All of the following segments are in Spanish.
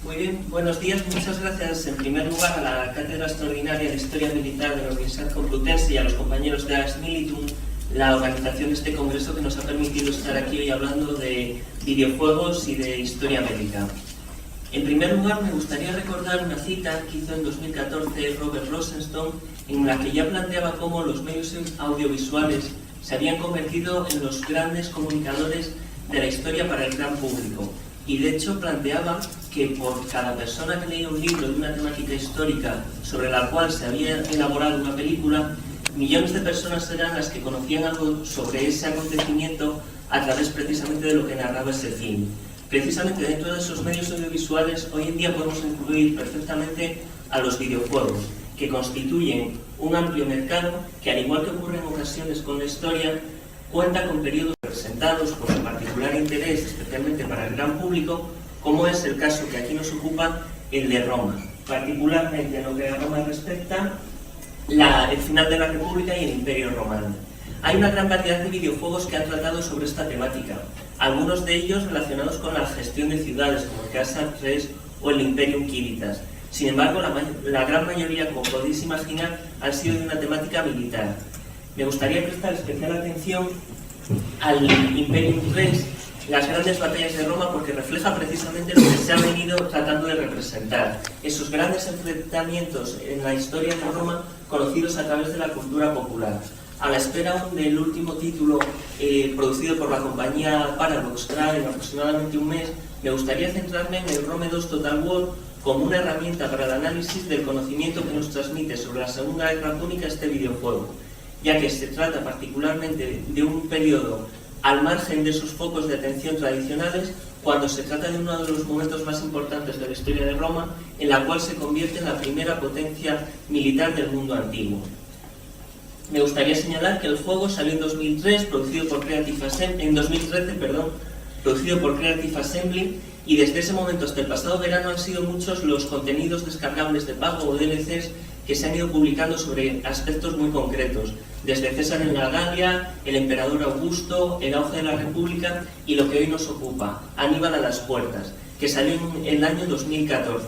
Muy bien, buenos días. Muchas gracias en primer lugar a la Cátedra Extraordinaria de Historia Militar de la Universidad Complutense y a los compañeros de Ars Militum la organización de este congreso que nos ha permitido estar aquí hoy hablando de videojuegos y de historia bélica. En primer lugar, me gustaría recordar una cita que hizo en 2014 Robert Rosenstone, en la que ya planteaba cómo los medios audiovisuales se habían convertido en los grandes comunicadores de la historia para el gran público. Y de hecho planteaba que por cada persona que leía un libro de una temática histórica sobre la cual se había elaborado una película, millones de personas eran las que conocían algo sobre ese acontecimiento a través precisamente de lo que narraba ese film. Precisamente dentro de esos medios audiovisuales hoy en día podemos incluir perfectamente a los videojuegos, que constituyen un amplio mercado que, al igual que ocurre en ocasiones con la historia, cuenta con periodos representados por su particular interés, especialmente para el gran público, como es el caso que aquí nos ocupa, el de Roma, particularmente en lo que a Roma respecta, el final de la República y el Imperio Romano. Hay una gran variedad de videojuegos que han tratado sobre esta temática, algunos de ellos relacionados con la gestión de ciudades, como el Castle 3 o el Imperium Civitas. Sin embargo, la gran mayoría, como podéis imaginar, han sido de una temática militar. Me gustaría prestar especial atención al Imperium 3, las grandes batallas de Roma, porque refleja precisamente lo que se ha venido tratando de representar, esos grandes enfrentamientos en la historia de Roma conocidos a través de la cultura popular. A la espera del último título producido por la compañía Paradox en aproximadamente un mes, me gustaría centrarme en el Rome 2 Total War como una herramienta para el análisis del conocimiento que nos transmite sobre la Segunda Guerra Púnica este videojuego, ya que se trata particularmente de un periodo al margen de esos focos de atención tradicionales, cuando se trata de uno de los momentos más importantes de la historia de Roma, en la cual se convierte en la primera potencia militar del mundo antiguo. Me gustaría señalar que el juego salió en 2013, producido por Creative Assembly, y desde ese momento hasta el pasado verano han sido muchos los contenidos descargables de pago o DLCs que se han ido publicando sobre aspectos muy concretos, desde César en la Galia, el emperador Augusto, el auge de la República y lo que hoy nos ocupa, Aníbal a las puertas, que salió en el año 2014.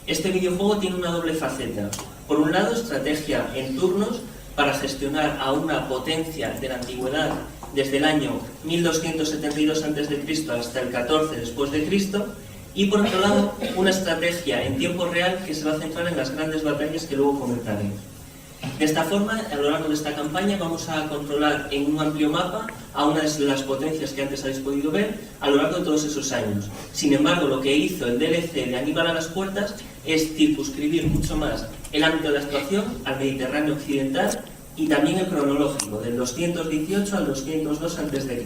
Este videojuego tiene una doble faceta. Por un lado, estrategia en turnos para gestionar a una potencia de la antigüedad desde el año 1272 a.C. hasta el 14 después de Cristo, y por otro lado, una estrategia en tiempo real que se va a centrar en las grandes batallas que luego comentaré. De esta forma, a lo largo de esta campaña vamos a controlar en un amplio mapa a una de las potencias que antes habéis podido ver a lo largo de todos esos años. Sin embargo, lo que hizo el DLC de Aníbal a las puertas es circunscribir mucho más el ámbito de actuación al Mediterráneo occidental y también el cronológico, del 218 al 202 a.C.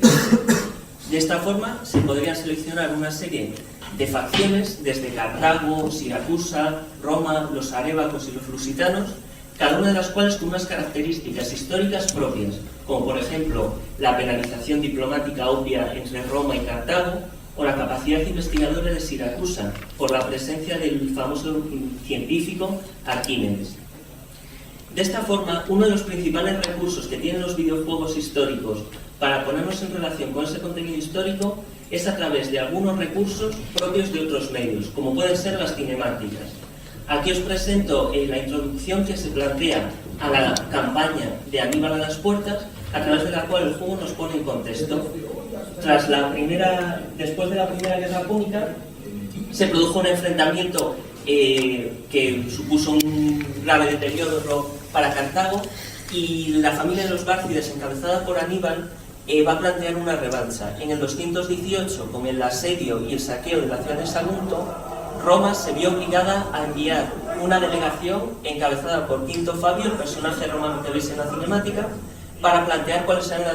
De esta forma se podrían seleccionar una serie de facciones desde Cartago, Siracusa, Roma, los arévacos y los lusitanos, cada una de las cuales con unas características históricas propias, como por ejemplo la penalización diplomática obvia entre Roma y Cartago, o la capacidad investigadora de Siracusa, por la presencia del famoso científico Arquímedes. De esta forma, uno de los principales recursos que tienen los videojuegos históricos para ponernos en relación con ese contenido histórico es a través de algunos recursos propios de otros medios, como pueden ser las cinemáticas. Aquí os presento la introducción que se plantea a la campaña de Aníbal a las puertas, a través de la cual el juego nos pone en contexto. Después de la Primera Guerra Púnica, se produjo un enfrentamiento que supuso un grave deterioro para Cartago, y la familia de los Bárcides, encabezada por Aníbal, va a plantear una revancha. En el 218, con el asedio y el saqueo de la ciudad de Sagunto, Roma se vio obligada a enviar una delegación encabezada por Quinto Fabio, el personaje romano que veis en la cinemática, para plantear cuáles eran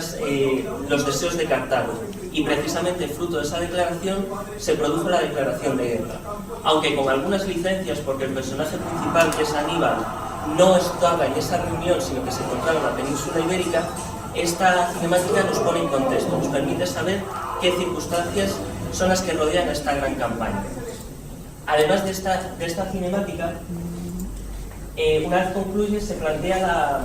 los deseos de Cartago. Y precisamente fruto de esa declaración se produjo la declaración de guerra. Aunque con algunas licencias, porque el personaje principal, que es Aníbal, no estaba en esa reunión, sino que se encontraba en la península ibérica, esta cinemática nos pone en contexto, nos permite saber qué circunstancias son las que rodean a esta gran campaña. Además de esta cinemática, una vez concluye, se plantea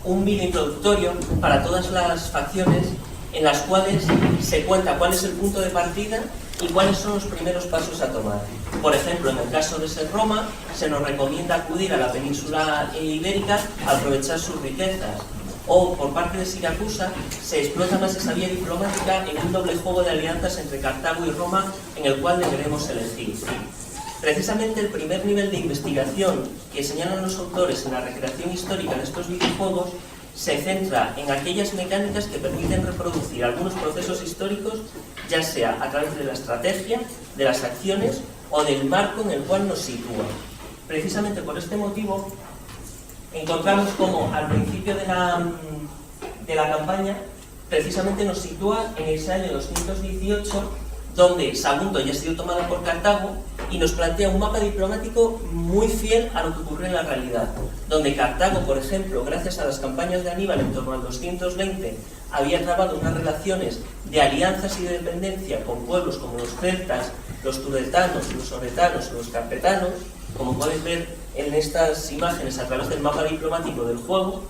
un vídeo introductorio para todas las facciones, en las cuales se cuenta cuál es el punto de partida ¿Y cuáles son los primeros pasos a tomar? Por ejemplo, en el caso de ser Roma, se nos recomienda acudir a la península ibérica a aprovechar sus riquezas. O, por parte de Siracusa, se explota más esa vía diplomática en un doble juego de alianzas entre Cartago y Roma, en el cual deberemos elegir. Precisamente el primer nivel de investigación que señalan los autores en la recreación histórica de estos videojuegos se centra en aquellas mecánicas que permiten reproducir algunos procesos históricos, ya sea a través de la estrategia, de las acciones o del marco en el cual nos sitúa. Precisamente por este motivo, encontramos como al principio de la campaña, precisamente nos sitúa en ese año 218, donde Sagunto ya ha sido tomada por Cartago y nos plantea un mapa diplomático muy fiel a lo que ocurre en la realidad, donde Cartago, por ejemplo, gracias a las campañas de Aníbal en torno al 220, había trabado unas relaciones de alianzas y de dependencia con pueblos como los celtas, los turetanos, los oretanos o los carpetanos, como podéis ver en estas imágenes a través del mapa diplomático del juego.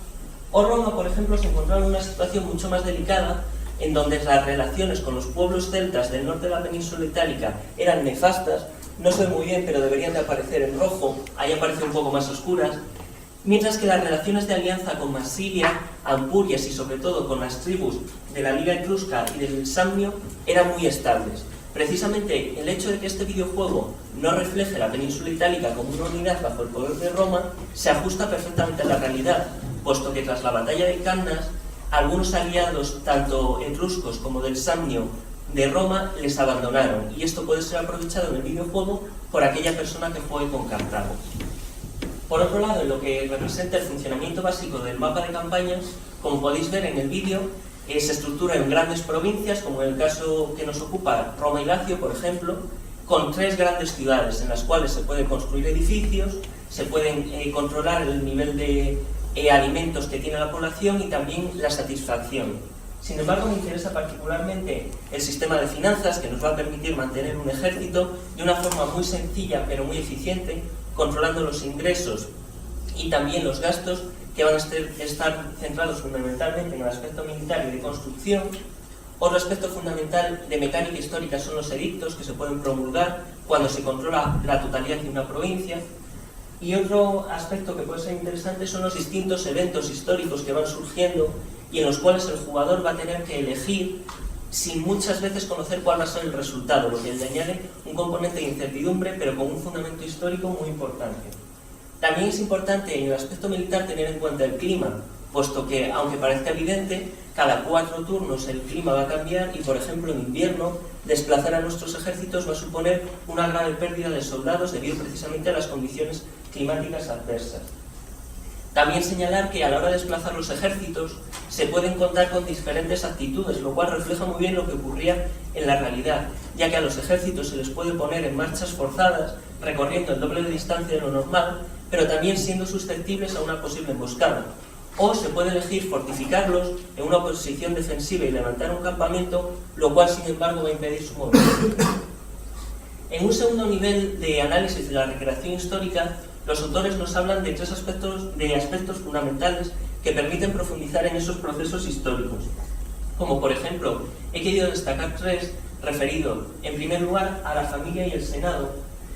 O Roma, por ejemplo, se encontraba en una situación mucho más delicada, en donde las relaciones con los pueblos celtas del norte de la península itálica eran nefastas, no se ve muy bien, pero deberían de aparecer en rojo, ahí aparecen un poco más oscuras, mientras que las relaciones de alianza con Marsilia, Ampurias y sobre todo con las tribus de la Liga Etrusca y del Samnio eran muy estables. Precisamente el hecho de que este videojuego no refleje la península itálica como una unidad bajo el poder de Roma se ajusta perfectamente a la realidad, puesto que tras la batalla de Cannas, algunos aliados, tanto etruscos como del Samnio de Roma, les abandonaron, y esto puede ser aprovechado en el videojuego por aquella persona que juegue con Cartago. Por otro lado, en lo que representa el funcionamiento básico del mapa de campañas, como podéis ver en el vídeo, se estructura en grandes provincias, como en el caso que nos ocupa Roma y Lacio, por ejemplo, con 3 grandes ciudades en las cuales se pueden construir edificios, se pueden controlar el nivel de alimentos que tiene la población y también la satisfacción. Sin embargo, me interesa particularmente el sistema de finanzas, que nos va a permitir mantener un ejército de una forma muy sencilla pero muy eficiente, controlando los ingresos y también los gastos, que van a estar centrados fundamentalmente en el aspecto militar y de construcción. Otro aspecto fundamental de mecánica histórica son los edictos, que se pueden promulgar cuando se controla la totalidad de una provincia. Y otro aspecto que puede ser interesante son los distintos eventos históricos que van surgiendo y en los cuales el jugador va a tener que elegir sin muchas veces conocer cuál va a ser el resultado, lo que le añade un componente de incertidumbre, pero con un fundamento histórico muy importante. También es importante en el aspecto militar tener en cuenta el clima, puesto que, aunque parezca evidente, cada 4 turnos el clima va a cambiar y, por ejemplo, en invierno, desplazar a nuestros ejércitos va a suponer una grave pérdida de soldados debido precisamente a las condiciones climáticas adversas. También señalar que a la hora de desplazar los ejércitos se pueden contar con diferentes actitudes, lo cual refleja muy bien lo que ocurría en la realidad, ya que a los ejércitos se les puede poner en marchas forzadas, recorriendo el doble de distancia de lo normal, pero también siendo susceptibles a una posible emboscada. O se puede elegir fortificarlos en una posición defensiva y levantar un campamento, lo cual sin embargo va a impedir su movimiento. En un segundo nivel de análisis de la recreación histórica, los autores nos hablan de 3 aspectos fundamentales que permiten profundizar en esos procesos históricos. Como por ejemplo, he querido destacar 3 referidos, en primer lugar, a la familia y el Senado,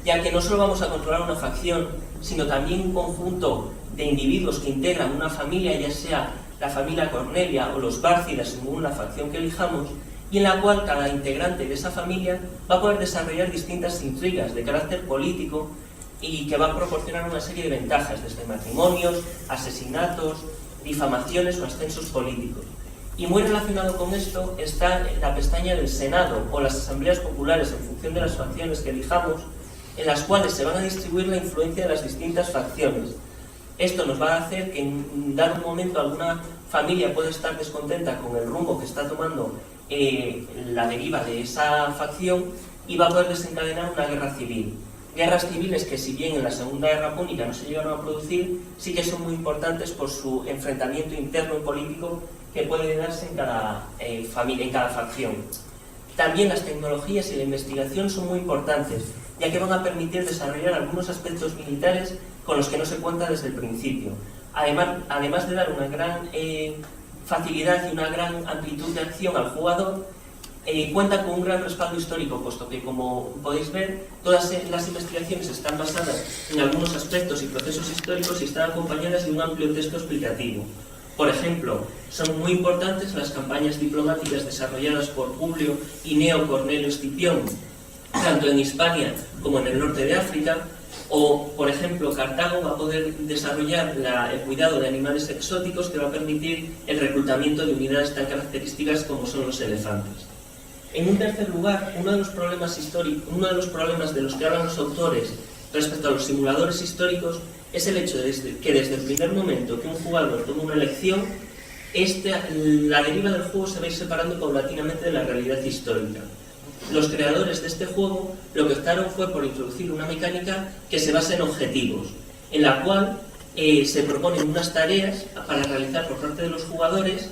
ya que no solo vamos a controlar una facción, sino también un conjunto de individuos que integran una familia, ya sea la familia Cornelia o los Bárcidas, según la facción que elijamos, y en la cual cada integrante de esa familia va a poder desarrollar distintas intrigas de carácter político y que van a proporcionar una serie de ventajas, desde matrimonios, asesinatos, difamaciones o ascensos políticos. Y muy relacionado con esto está la pestaña del Senado o las asambleas populares en función de las facciones que elijamos, en las cuales se van a distribuir la influencia de las distintas facciones. Esto nos va a hacer que en dado momento alguna familia pueda estar descontenta con el rumbo que está tomando la deriva de esa facción y va a poder desencadenar una guerra civil. Guerras civiles que, si bien en la Segunda Guerra Púnica no se llegaron a producir, sí que son muy importantes por su enfrentamiento interno y político que puede darse en cada familia, en cada facción. También las tecnologías y la investigación son muy importantes, ya que van a permitir desarrollar algunos aspectos militares con los que no se cuenta desde el principio. Además de dar una gran facilidad y una gran amplitud de acción al jugador, cuenta con un gran respaldo histórico, puesto que, como podéis ver, todas las investigaciones están basadas en algunos aspectos y procesos históricos y están acompañadas de un amplio texto explicativo. Por ejemplo, son muy importantes las campañas diplomáticas desarrolladas por Publio y Gneo Cornelio Escipión, tanto en Hispania como en el norte de África, o, por ejemplo, Cartago va a poder desarrollar el cuidado de animales exóticos que va a permitir el reclutamiento de unidades tan características como son los elefantes. En un tercer lugar, uno de los problemas de los que hablan los autores respecto a los simuladores históricos es el hecho de que desde el primer momento que un jugador toma una elección, la deriva del juego se va a ir separando paulatinamente de la realidad histórica. Los creadores de este juego lo que optaron fue por introducir una mecánica que se basa en objetivos, en la cual se proponen unas tareas para realizar por parte de los jugadores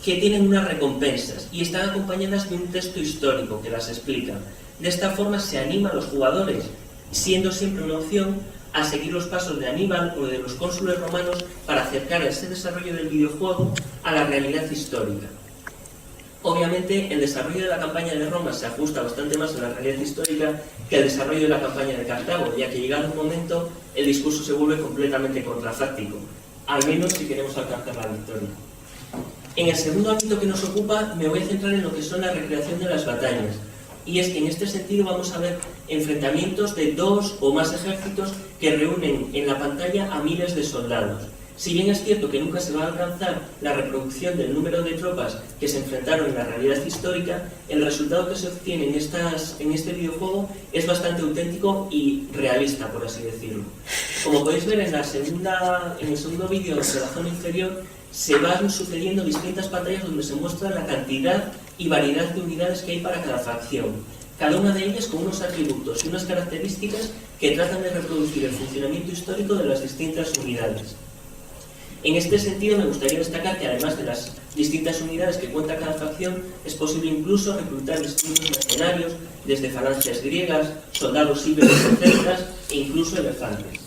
que tienen unas recompensas y están acompañadas de un texto histórico que las explica. De esta forma se anima a los jugadores, siendo siempre una opción, a seguir los pasos de Aníbal o de los cónsules romanos para acercar ese desarrollo del videojuego a la realidad histórica. Obviamente, el desarrollo de la campaña de Roma se ajusta bastante más a la realidad histórica que el desarrollo de la campaña de Cartago, ya que llegado un momento el discurso se vuelve completamente contrafáctico, al menos si queremos alcanzar la victoria. En el segundo ámbito que nos ocupa me voy a centrar en lo que son la recreación de las batallas, y es que en este sentido vamos a ver enfrentamientos de 2 o más ejércitos que reúnen en la pantalla a miles de soldados. Si bien es cierto que nunca se va a alcanzar la reproducción del número de tropas que se enfrentaron en la realidad histórica, el resultado que se obtiene en este videojuego es bastante auténtico y realista, por así decirlo. Como podéis ver en el segundo vídeo de la zona inferior, se van sucediendo distintas pantallas donde se muestra la cantidad y variedad de unidades que hay para cada facción, cada una de ellas con unos atributos y unas características que tratan de reproducir el funcionamiento histórico de las distintas unidades. En este sentido, me gustaría destacar que además de las distintas unidades que cuenta cada facción, es posible incluso reclutar distintos mercenarios, desde falanges griegas, soldados íberos o celtas e incluso elefantes.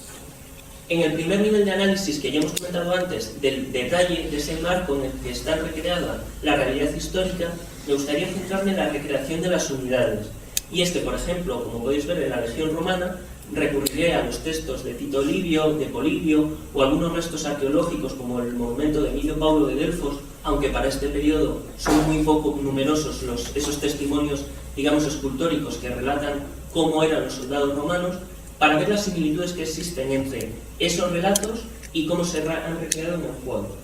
En el primer nivel de análisis que ya hemos comentado antes, del detalle de ese marco en el que está recreada la realidad histórica, me gustaría centrarme en la recreación de las unidades. Y es que, por ejemplo, como podéis ver en la Legión Romana, recurriré a los textos de Tito Livio, de Polibio o algunos restos arqueológicos como el monumento de Emilio Paulo de Delfos, aunque para este periodo son muy poco numerosos esos testimonios, digamos, escultóricos que relatan cómo eran los soldados romanos, para ver las similitudes que existen entre esos relatos y cómo se han recreado en el juego.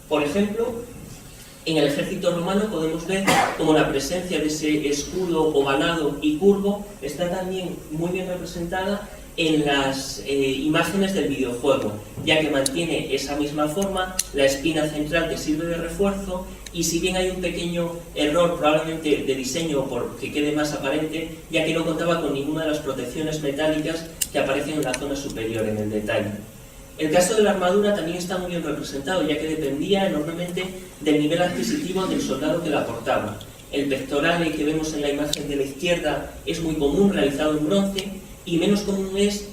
Por ejemplo, en el ejército romano podemos ver cómo la presencia de ese escudo ovalado y curvo está también muy bien representada en las imágenes del videojuego, ya que mantiene esa misma forma, la espina central que sirve de refuerzo, y si bien hay un pequeño error probablemente de diseño por que quede más aparente, ya que no contaba con ninguna de las protecciones metálicas que aparecen en la zona superior, en el detalle. El caso de la armadura también está muy bien representado, ya que dependía enormemente del nivel adquisitivo del soldado que la portaba. El pectoral que vemos en la imagen de la izquierda es muy común, realizado en bronce, y menos común es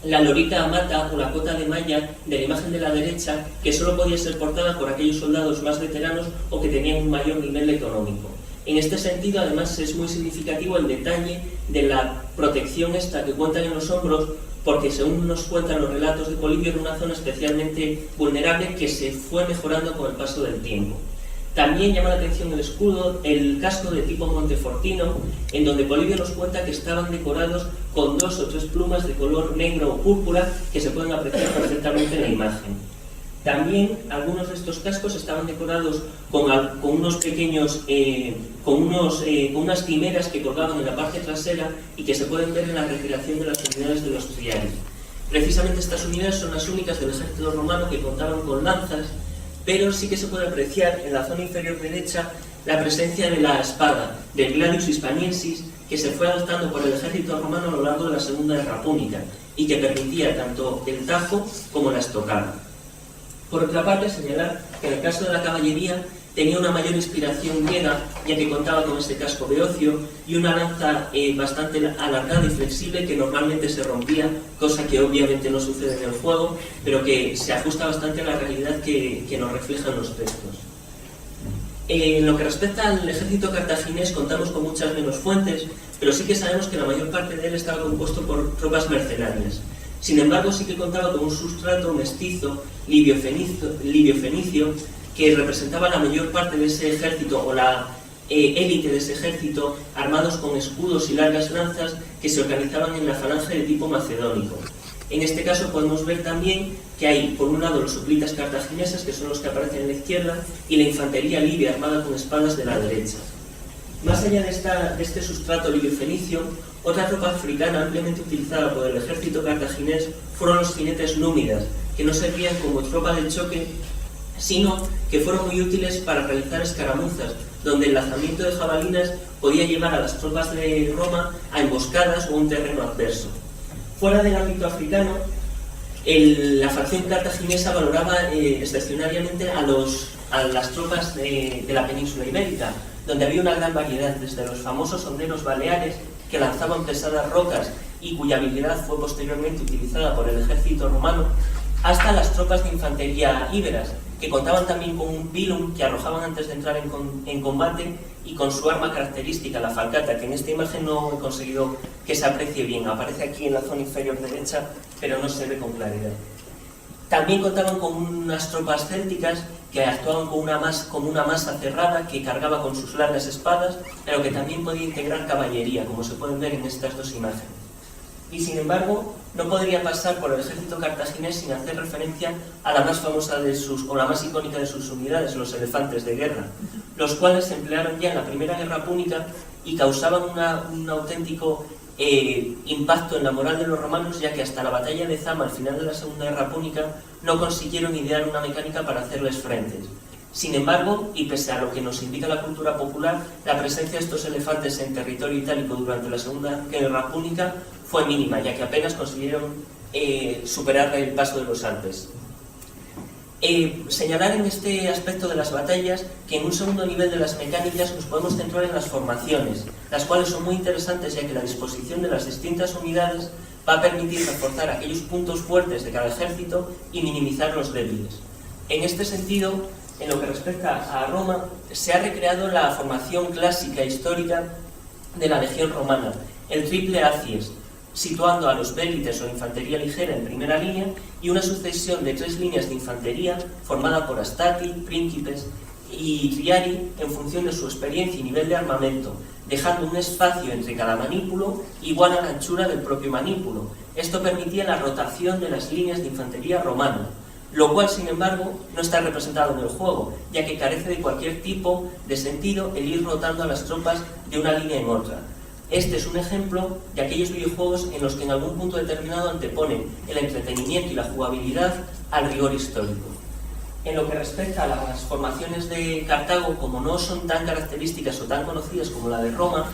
la lorita amata o la cota de malla de la imagen de la derecha, que solo podía ser portada por aquellos soldados más veteranos o que tenían un mayor nivel económico. En este sentido, además, es muy significativo el detalle de la protección esta que cuentan en los hombros, porque según nos cuentan los relatos de Polibio, era una zona especialmente vulnerable que se fue mejorando con el paso del tiempo. También llama la atención el escudo, el casco de tipo Montefortino, en donde Polibio nos cuenta que estaban decorados con 2 o 3 plumas de color negro o púrpura que se pueden apreciar perfectamente en la imagen. También algunos de estos cascos estaban decorados con unos pequeños, con unas quimeras que colgaban en la parte trasera y que se pueden ver en la recreación de las unidades de los triarii. Precisamente estas unidades son las únicas del ejército romano que contaban con lanzas, pero sí que se puede apreciar en la zona inferior derecha la presencia de la espada, del Gladius Hispaniensis, que se fue adoptando por el ejército romano a lo largo de la Segunda Guerra Púnica y que permitía tanto el tajo como la estocada. Por otra parte, señalar que en el caso de la caballería tenía una mayor inspiración griega, ya que contaba con este casco beocio y una lanza bastante alargada y flexible que normalmente se rompía, cosa que obviamente no sucede en el juego, pero que se ajusta bastante a la realidad que nos reflejan los textos. En lo que respecta al ejército cartaginés contamos con muchas menos fuentes, pero sí que sabemos que la mayor parte de él estaba compuesto por tropas mercenarias. Sin embargo, sí que contaba con un sustrato mestizo libio-fenicio que representaba la mayor parte de ese ejército, o la élite de ese ejército, armados con escudos y largas lanzas que se organizaban en la falange de tipo macedónico. En este caso podemos ver también que hay, por un lado, los hoplitas cartagineses, que son los que aparecen en la izquierda, y la infantería libia armada con espadas de la derecha. Más allá de este sustrato libio-fenicio, otra tropa africana ampliamente utilizada por el ejército cartaginés fueron los jinetes númidas, que no servían como tropa de choque, sino que fueron muy útiles para realizar escaramuzas, donde el lanzamiento de jabalinas podía llevar a las tropas de Roma a emboscadas o a un terreno adverso. Fuera del ámbito africano, la facción cartaginesa valoraba excepcionalmente a las tropas de la península ibérica, donde había una gran variedad, desde los famosos honderos baleares, que lanzaban pesadas rocas y cuya habilidad fue posteriormente utilizada por el ejército romano, hasta las tropas de infantería íberas, que contaban también con un pilum que arrojaban antes de entrar en combate, y con su arma característica, la falcata, que en esta imagen no he conseguido que se aprecie bien. Aparece aquí en la zona inferior derecha, pero no se ve con claridad. También contaban con unas tropas célticas que actuaban como una masa cerrada que cargaba con sus largas espadas, pero que también podía integrar caballería, como se pueden ver en estas dos imágenes. Y sin embargo, no podría pasar por el ejército cartaginés sin hacer referencia a la más famosa o la más icónica de sus unidades, los elefantes de guerra, los cuales se emplearon ya en la Primera Guerra Púnica y causaban un auténtico impacto en la moral de los romanos, ya que hasta la batalla de Zama, al final de la Segunda Guerra Púnica, no consiguieron idear una mecánica para hacerles frentes. Sin embargo, y pese a lo que nos indica la cultura popular, la presencia de estos elefantes en territorio itálico durante la Segunda Guerra Púnica fue mínima, ya que apenas consiguieron superar el paso de los Alpes. Señalar en este aspecto de las batallas que en un segundo nivel de las mecánicas nos podemos centrar en las formaciones, las cuales son muy interesantes, ya que la disposición de las distintas unidades va a permitir reforzar aquellos puntos fuertes de cada ejército y minimizar los débiles. En este sentido, en lo que respecta a Roma, se ha recreado la formación clásica histórica de la legión romana, el triple acies, situando a los vélites o infantería ligera en primera línea y una sucesión de 3 líneas de infantería formada por astati, príncipes y triari en función de su experiencia y nivel de armamento, dejando un espacio entre cada manípulo igual a la anchura del propio manípulo. Esto permitía la rotación de las líneas de infantería romana, lo cual, sin embargo, no está representado en el juego, ya que carece de cualquier tipo de sentido el ir rotando a las tropas de una línea en otra. Este es un ejemplo de aquellos videojuegos en los que en algún punto determinado anteponen el entretenimiento y la jugabilidad al rigor histórico. En lo que respecta a las formaciones de Cartago, como no son tan características o tan conocidas como la de Roma,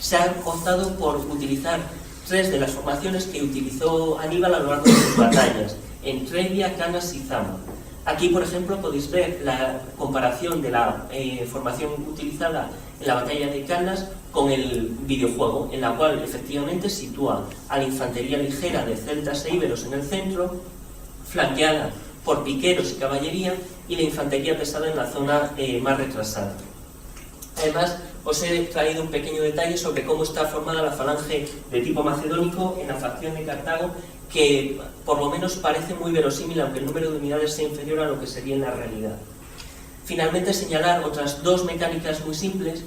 se ha optado por utilizar 3 de las formaciones que utilizó Aníbal a lo largo de sus batallas, en Trebia, Canas y Zama. Aquí, por ejemplo, podéis ver la comparación de la formación utilizada en la batalla de Canas con el videojuego, en la cual efectivamente sitúa a la infantería ligera de celtas e íberos en el centro, flanqueada por piqueros y caballería, y la infantería pesada en la zona más retrasada. Además, os he traído un pequeño detalle sobre cómo está formada la falange de tipo macedónico en la facción de Cartago, que por lo menos parece muy verosímil, aunque el número de unidades sea inferior a lo que sería en la realidad. Finalmente, señalar otras 2 mecánicas muy simples,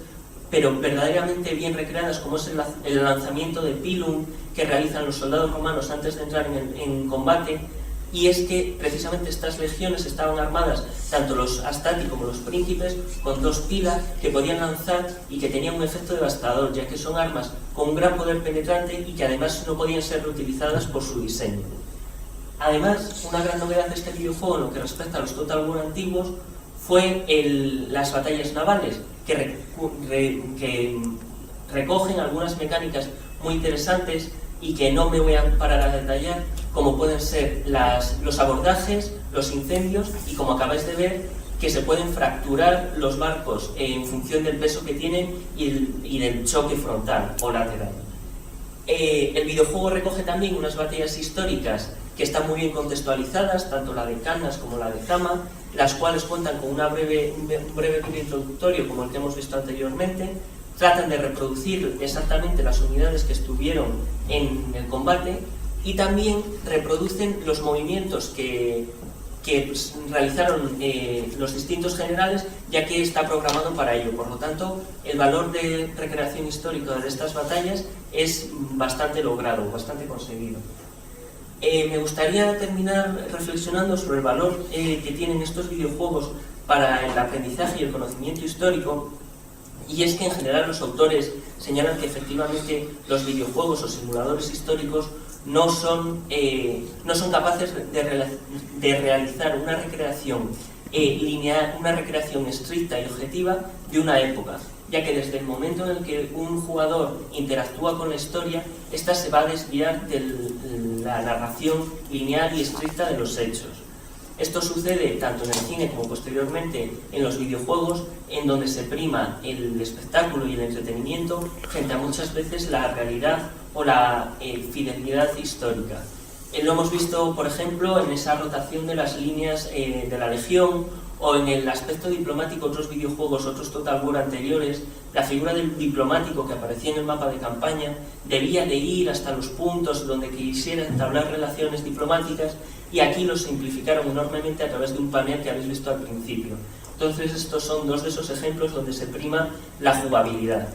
pero verdaderamente bien recreadas, como es el lanzamiento de pilum que realizan los soldados romanos antes de entrar en combate, y es que precisamente estas legiones estaban armadas, tanto los astati como los príncipes, con 2 pilas que podían lanzar y que tenían un efecto devastador, ya que son armas con un gran poder penetrante y que además no podían ser reutilizadas por su diseño. Además, una gran novedad de este videojuego en lo que respecta a los Total War antiguos fue las batallas navales, que recogen algunas mecánicas muy interesantes y que no me voy a parar a detallar, como pueden ser los abordajes, los incendios y, como acabáis de ver, que se pueden fracturar los barcos en función del peso que tienen y del choque frontal o lateral. El videojuego recoge también unas batallas históricas que están muy bien contextualizadas, tanto la de Canas como la de Zama, las cuales cuentan con un breve vídeo introductorio como el que hemos visto anteriormente, tratan de reproducir exactamente las unidades que estuvieron en el combate y también reproducen los movimientos que realizaron los distintos generales, ya que está programado para ello. Por lo tanto, el valor de recreación histórica de estas batallas es bastante logrado, bastante conseguido. Me gustaría terminar reflexionando sobre el valor que tienen estos videojuegos para el aprendizaje y el conocimiento histórico, y es que en general los autores señalan que efectivamente los videojuegos o simuladores históricos no son capaces de realizar una recreación lineal, una recreación estricta y objetiva de una época, ya que desde el momento en el que un jugador interactúa con la historia, ésta se va a desviar de la narración lineal y estricta de los hechos. Esto sucede tanto en el cine como posteriormente en los videojuegos, en donde se prima el espectáculo y el entretenimiento frente a muchas veces la realidad o la fidelidad histórica. Lo hemos visto, por ejemplo, en esa rotación de las líneas de la Legión, o en el aspecto diplomático, otros videojuegos, otros Total War anteriores, la figura del diplomático que aparecía en el mapa de campaña debía de ir hasta los puntos donde quisiera entablar relaciones diplomáticas, y aquí lo simplificaron enormemente a través de un panel que habéis visto al principio. Entonces estos son dos de esos ejemplos donde se prima la jugabilidad.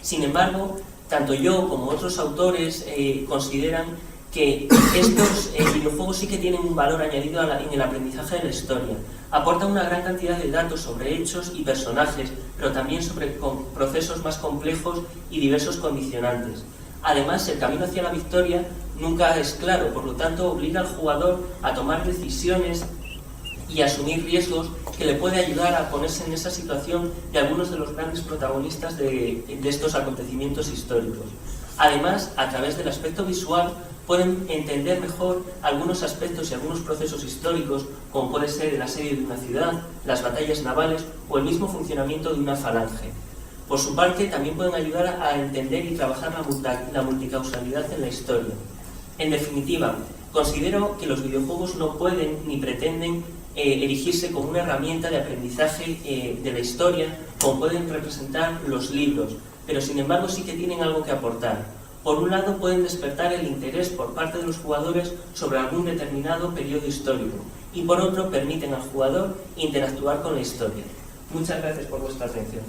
Sin embargo, tanto yo como otros autores consideran que estos videojuegos sí que tienen un valor añadido en el aprendizaje de la historia. Aportan una gran cantidad de datos sobre hechos y personajes, pero también sobre procesos más complejos y diversos condicionantes. Además, el camino hacia la victoria nunca es claro, por lo tanto obliga al jugador a tomar decisiones y asumir riesgos que le puede ayudar a ponerse en esa situación de algunos de los grandes protagonistas de estos acontecimientos históricos. Además, a través del aspecto visual, pueden entender mejor algunos aspectos y algunos procesos históricos, como puede ser el asedio de una ciudad, las batallas navales o el mismo funcionamiento de una falange. Por su parte, también pueden ayudar a entender y trabajar la multicausalidad en la historia. En definitiva, considero que los videojuegos no pueden ni pretenden erigirse como una herramienta de aprendizaje de la historia, como pueden representar los libros, pero sin embargo sí que tienen algo que aportar. Por un lado, pueden despertar el interés por parte de los jugadores sobre algún determinado periodo histórico, y por otro, permiten al jugador interactuar con la historia. Muchas gracias por vuestra atención.